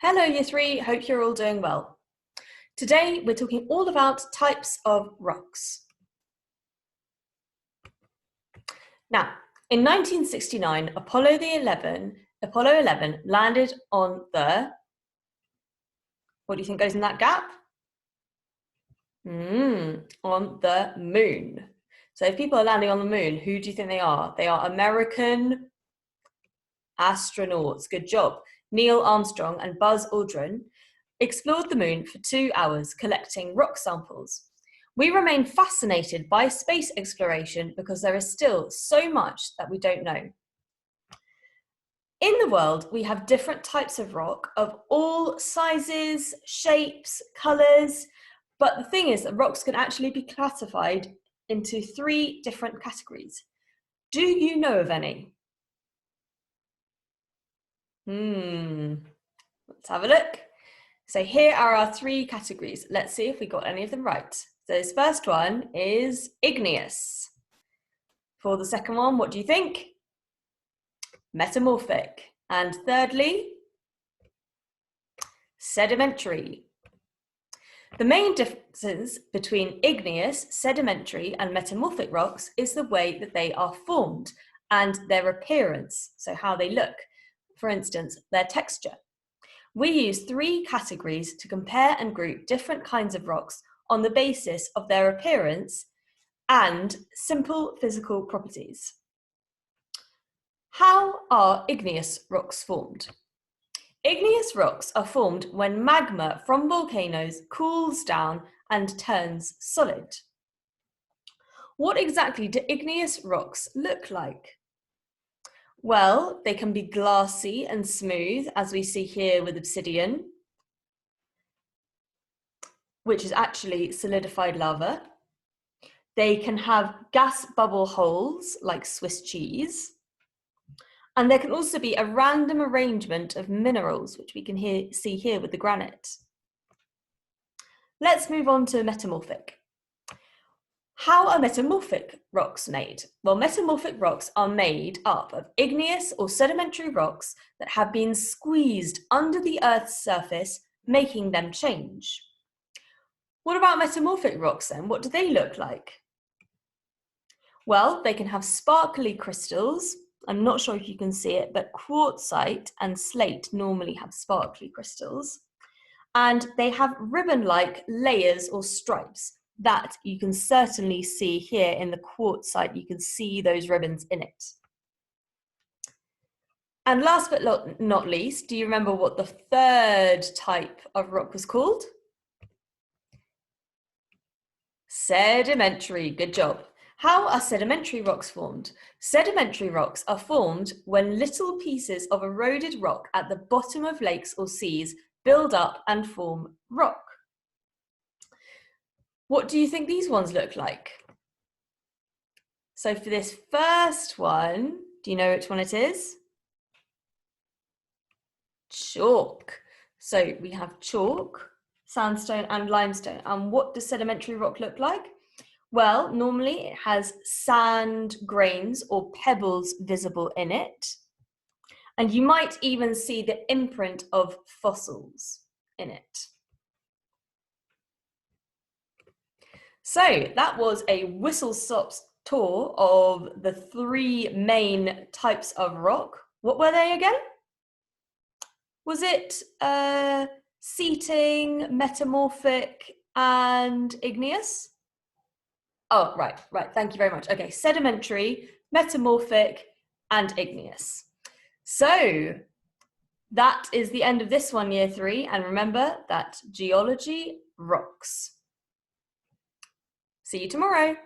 Hello Year 3, hope you're all doing well. Today we're talking all about types of rocks. Now, in 1969, Apollo 11 landed on the, what do you think goes in that gap? On the moon. So if people are landing on the moon, who do you think they are? They are American astronauts. Good job. Neil Armstrong and Buzz Aldrin explored the moon for 2 hours collecting rock samples. We remain fascinated by space exploration because there is still so much that we don't know. In the world, we have different types of rock of all sizes, shapes, colours, but the thing is that rocks can actually be classified into 3 different categories. Do you know of any? Let's have a look. So here are our 3 categories. Let's see if we got any of them right. So this first one is igneous. For the second one, what do you think? Metamorphic. And thirdly, sedimentary. The main differences between igneous, sedimentary, and metamorphic rocks is the way that they are formed and their appearance, so how they look. For instance, their texture. We use 3 categories to compare and group different kinds of rocks on the basis of their appearance and simple physical properties. How are igneous rocks formed? Igneous rocks are formed when magma from volcanoes cools down and turns solid. What exactly do igneous rocks look like? Well, they can be glassy and smooth, as we see here with obsidian, which is actually solidified lava. They can have gas bubble holes like Swiss cheese. And there can also be a random arrangement of minerals, which we can see here with the granite. Let's move on to metamorphic. How are metamorphic rocks made? Well, metamorphic rocks are made up of igneous or sedimentary rocks that have been squeezed under the Earth's surface, making them change. What about metamorphic rocks then? What do they look like? Well, they can have sparkly crystals. I'm not sure if you can see it, but quartzite and slate normally have sparkly crystals. And they have ribbon-like layers or stripes that you can certainly see here in the quartzite. You can see those ribbons in it. And last but not least, do you remember what the 3rd type of rock was called? Sedimentary. Good job. How are sedimentary rocks formed? Sedimentary rocks are formed when little pieces of eroded rock at the bottom of lakes or seas build up and form rock. What do you think these ones look like? So for this first one, do you know which one it is? Chalk. So we have chalk, sandstone and limestone. And what does sedimentary rock look like? Well, normally it has sand grains or pebbles visible in it. And you might even see the imprint of fossils in it. So that was a whistle-stop tour of the 3 main types of rock. What were they again? Was it seating, metamorphic, and igneous? Oh, right, thank you very much. Okay, sedimentary, metamorphic, and igneous. So that is the end of this one, Year 3, and remember that geology rocks. See you tomorrow.